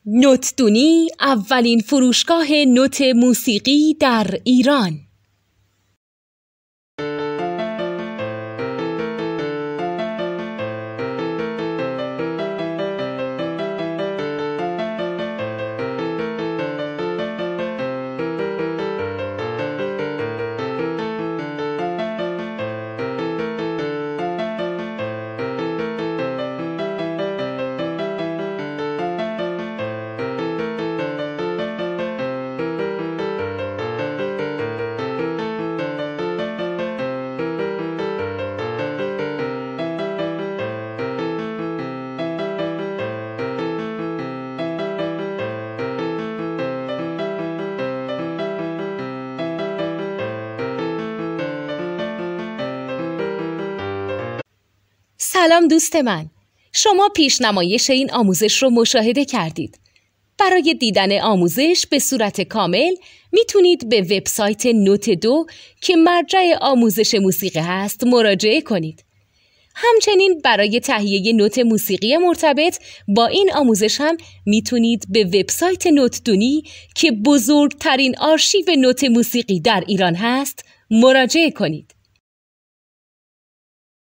نوتدونی اولین فروشگاه نوت موسیقی در ایران. سلام دوست من، شما پیشنمایش این آموزش رو مشاهده کردید. برای دیدن آموزش به صورت کامل میتونید به وبسایت نوت 2 که مرجع آموزش موسیقی هست مراجعه کنید. همچنین برای تهیه نوت موسیقی مرتبط با این آموزش هم میتونید به وبسایت نوتدونی که بزرگترین آرشیو نوت موسیقی در ایران هست مراجعه کنید.